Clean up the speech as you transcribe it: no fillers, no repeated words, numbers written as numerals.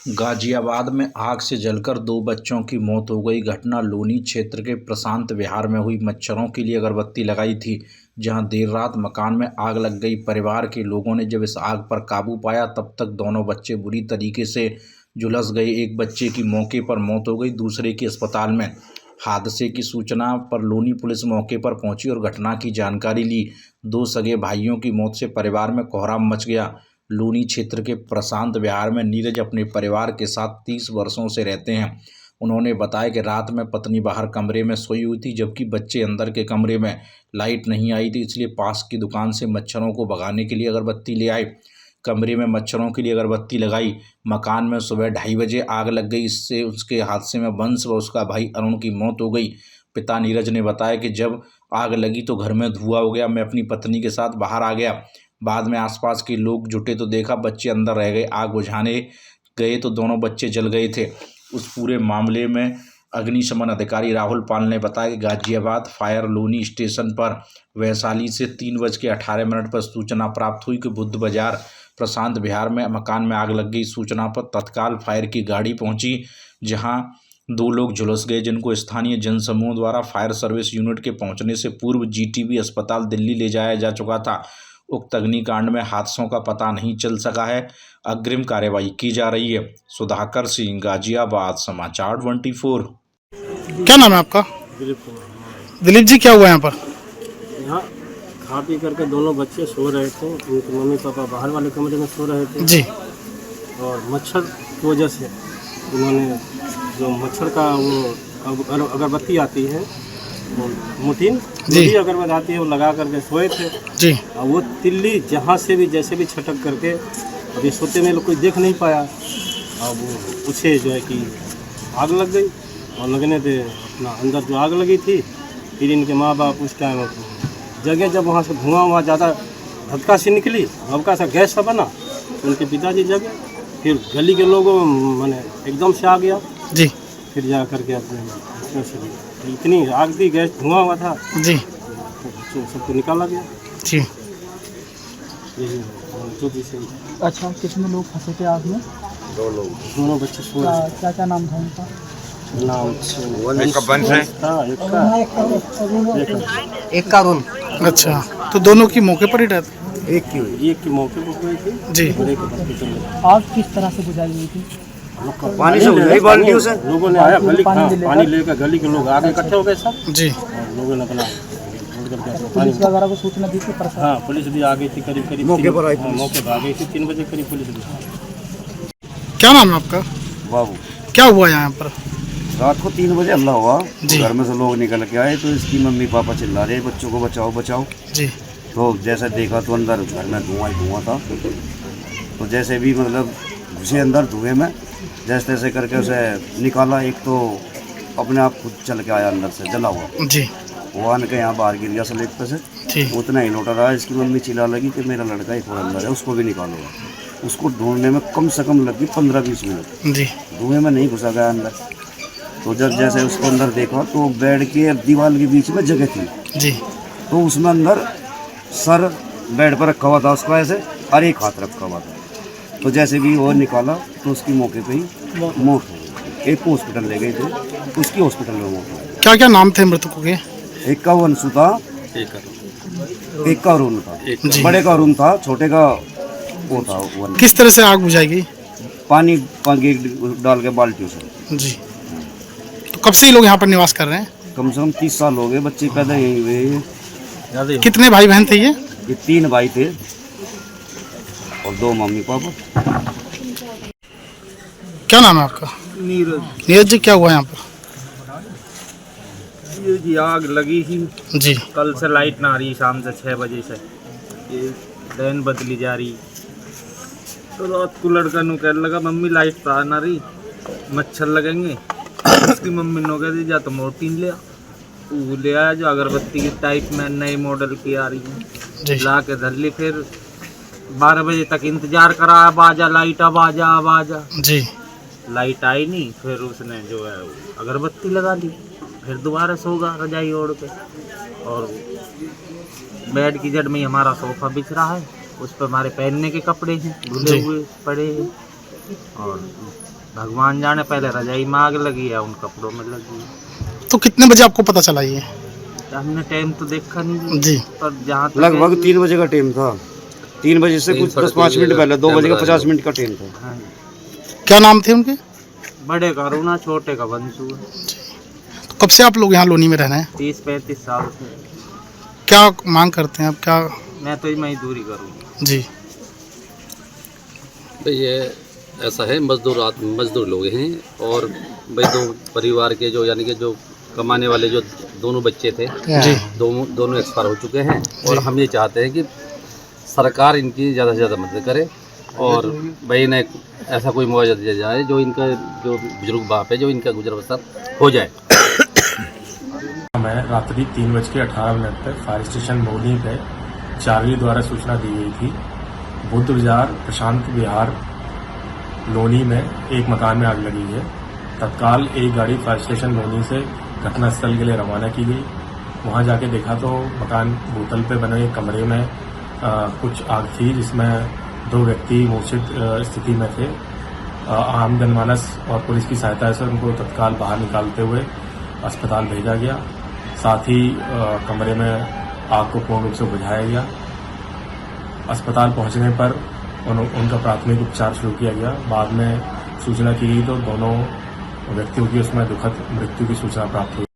गाजियाबाद में आग से जलकर 2 बच्चों की मौत हो गई। घटना लोनी क्षेत्र के प्रशांत विहार में हुई। मच्छरों के लिए अगरबत्ती लगाई थी, जहां देर रात मकान में आग लग गई। परिवार के लोगों ने जब इस आग पर काबू पाया, तब तक दोनों बच्चे बुरी तरीके से झुलस गए। एक बच्चे की मौके पर मौत हो गई, दूसरे की अस्पताल में। हादसे की सूचना पर लोनी पुलिस मौके पर पहुंची और घटना की जानकारी ली। 2 सगे भाइयों की मौत से परिवार में कोहराम मच गया। लोनी क्षेत्र के प्रशांत विहार में नीरज अपने परिवार के साथ 30 वर्षों से रहते हैं। उन्होंने बताया कि रात में पत्नी बाहर कमरे में सोई हुई थी, जबकि बच्चे अंदर के कमरे में। लाइट नहीं आई थी, इसलिए पास की दुकान से मच्छरों को भगाने के लिए अगरबत्ती ले आए। कमरे में मच्छरों के लिए अगरबत्ती लगाई। मकान में सुबह 2:30 बजे आग लग गई। इससे उसके हादसे में वंश व उसका भाई अरुण की मौत हो गई। पिता नीरज ने बताया कि जब आग लगी तो घर में धुआं हो गया। मैं अपनी पत्नी के साथ बाहर आ गया। बाद में आसपास के लोग जुटे तो देखा बच्चे अंदर रह गए। आग बुझाने गए तो दोनों बच्चे जल गए थे। उस पूरे मामले में अग्निशमन अधिकारी राहुल पाल ने बताया कि गाजियाबाद फायर लोनी स्टेशन पर वैशाली से 3:18 पर सूचना प्राप्त हुई कि बुद्ध बाजार प्रशांत विहार में मकान में आग लग गई। सूचना पर तत्काल फायर की गाड़ी पहुंची, जहां 2 लोग झुलस गए, जिनको स्थानीय जनसमूह द्वारा फायर सर्विस यूनिट के पहुंचने से पूर्व जीटीबी अस्पताल दिल्ली ले जाया जा चुका था। उक्त अग्निकांड में हादसों का पता नहीं चल सका है। अग्रिम कार्यवाही की जा रही है। सुधाकर सिंह, गाजियाबाद, समाचार 24। क्या नाम है आपका? दिलीप कुमार। दिलीप जी, क्या हुआ यहाँ पर? यहाँ खा पी करके दोनों बच्चे सो रहे थे। उनके मम्मी पापा बाहर वाले कमरे में सो रहे थे जी। और मच्छर की वजह से उन्होंने जो मच्छर का वो अगरबत्ती आती है, वो मुटीन अगरबत्ती आती है, वो लगा करके सोए थे जी। और वो तिल्ली जहाँ से भी जैसे भी छटक करके अभी सोते में लोग कोई देख नहीं पाया। और वो उसे जो है कि आग लग गई और लगने पे अपना अंदर जो आग लगी थी, फिर इनके माँ बाप उस टाइम जगह जब वहाँ से धुआं ज़्यादा धक्का से निकली, हल्का सा गैस सा बना, उनके पिताजी जगह, फिर गली के लोगों मैंने एकदम से आ गया जी। फिर जा करके अपने से इतनी आग थी, गैस धुआं हुआ था जी तो सबको निकाला गया। जी। यही जो भी सही। अच्छा, कितने लोग फंसे थे आग में? 2 लोग, दोनों बच्चे सो रहे थे। क्या क्या नाम था उनका? नाम एक का बंश है, एक का रूम। अच्छा, तो दोनों की मौके पर ही डेथ? एक की मौके पर हुई थी जी। और एक हॉस्पिटल में। आग किस तरह से बुझाई गई थी? पानी से बुझाई बाल्टियों से लोगों ने आया, गली पानी लेकर गली के लोग आगे इकट्ठे हो गए सब जी। और लोगों ने अपना पुलिस वगैरह को सूचना दी थी? हाँ, पुलिस भी आ गई थी करीब मौके पर आई थी। मौके पर आ गई थी 3 बजे करीब पुलिस भी। क्या नाम है आपका? बाबू। क्या हुआ यहाँ पर? रात को 3 बजे हल्ला हुआ, जी। घर में से लोग निकल के आए तो इसकी मम्मी पापा चिल्ला रहे बच्चों को बचाओ बचाओ। जी। तो जैसे देखा तो अंदर घर में धुआं ही धुआं था। तो जैसे भी मतलब घुसे अंदर धुएं में, जैसे तैसे करके उसे निकाला। एक तो अपने आप खुद चल के आया अंदर से जला हुआ, जी। वो आने के यहाँ बाहर गिर गया स्लेब पे से। जी। उतना ही लौटा रहा। इसकी मम्मी चिल्ला लगी कि मेरा लड़का एक और अंदर है, उसको भी निकालो। उसको ढूंढने में कम से कम लगी 15-20 मिनट। जी। धुएं में नहीं घुसा गया अंदर। तो जब जैसे उसको अंदर देखा तो बेड के दीवार के बीच में जगह थी। जी। तो उसमें अंदर सर बेड पर रखा हुआ था उसका ऐसे, और एक हाथ रखा हुआ था। तो जैसे भी वो निकाला तो उसकी मौके पे ही मौत हो गई। एक को हॉस्पिटल ले गए थे, उसकी हॉस्पिटल में मौत हो गई। क्या क्या नाम थे मृतकों के? एक का वंशु था, एक का अरुण था, बड़े का अरुण था, छोटे का वो था वन। किस तरह से आग बुझाई गई? पानी डाल के बाल्टियों से। जी। तो कब से ये लोग यहाँ पर निवास कर रहे हैं? कम से कम 30 साल हो गए। बच्चे पैदा यहीं हुए। कितने भाई बहन थे ये? 3 भाई थे और 2 मम्मी पापा। क्या नाम है आपका? नीरज। नीरज जी, क्या हुआ यहाँ पर? ये जी आग लगी ही जी। कल से लाइट ना आ रही, शाम से 6 बजे से ये लाइन बदली जा रही। तो रात को लड़का नु कहने लगा मम्मी लाइट तो आ ना रही, मच्छर लगेंगे। उसकी मम्मी ने कह दी जा तो मोर्टीन ले आ। वो ले आया जो अगरबत्ती की टाइप में नए मॉडल की आ रही है, ला के धर ली। फिर 12 बजे तक इंतजार करा, अब आ जा लाइट, अब आ जा, अब आ जा। जी। लाइट आई नहीं, फिर उसने जो है अगरबत्ती लगा ली। फिर दोबारा सो गया रजाई ओढ़ पे। और बेड की जड़ में ही हमारा सोफा बिछ रहा है, उस पर हमारे पहनने के कपड़े हैं धुले हुए पड़े हैं। और भगवान जाने पहले रजाई में आग लगी है, उन कपड़ों में लगी है। तो कितने बजे आपको पता चला ये? हमने टाइम तो देखा नहीं जी। पर जहाँ तक लगभग 3 बजे का टाइम था। 3 बजे से कुछ 10-5 मिनट पहले 2 बजे का 50 मिनट का टाइम था। हाँ, क्या नाम थे उनके? बड़े का रूना, छोटे का बंसू है। तो कब से आप लोग यहाँ लोनी में रह रहे हैं? 30-35 साल से। क्या मांग करते हैं आप? क्या? मैं तो मजदूरी करूँ जी। भाई ये ऐसा है, मजदूर लोग हैं और भाई दो परिवार के जो यानी कि जो कमाने वाले जो दोनों बच्चे थे जी। दोनों एक्सपायर हो चुके हैं और हम ये चाहते हैं कि सरकार इनकी ज़्यादा से ज़्यादा मदद करे और भाई इन्हें ऐसा कोई मुआवजा दिया जाए जो इनका जो बुजुर्ग बाप है जो इनका गुजर बसर हो जाए। हमें रात्रि 3:18 पर फायर स्टेशन लोनी पे चार्ली द्वारा सूचना दी गई थी। बुद्ध बाजार प्रशांत विहार लोनी में एक मकान में आग लगी है। तत्काल एक गाड़ी फायर स्टेशन लोनी से घटनास्थल के लिए रवाना की गई। वहां जाके देखा तो मकान भूतल पे बने एक कमरे में कुछ आग थी जिसमें 2 व्यक्ति मूर्छित स्थिति में थे। आम जनमानस और पुलिस की सहायता से उनको तत्काल बाहर निकालते हुए अस्पताल भेजा गया। साथ ही कमरे में आग को पूर्ण रूप से बुझाया गया। अस्पताल पहुंचने पर उनका प्राथमिक उपचार शुरू किया गया। बाद में सूचना की गई तो दोनों व्यक्तियों की उसमें दुखद मृत्यु की सूचना प्राप्त हुई।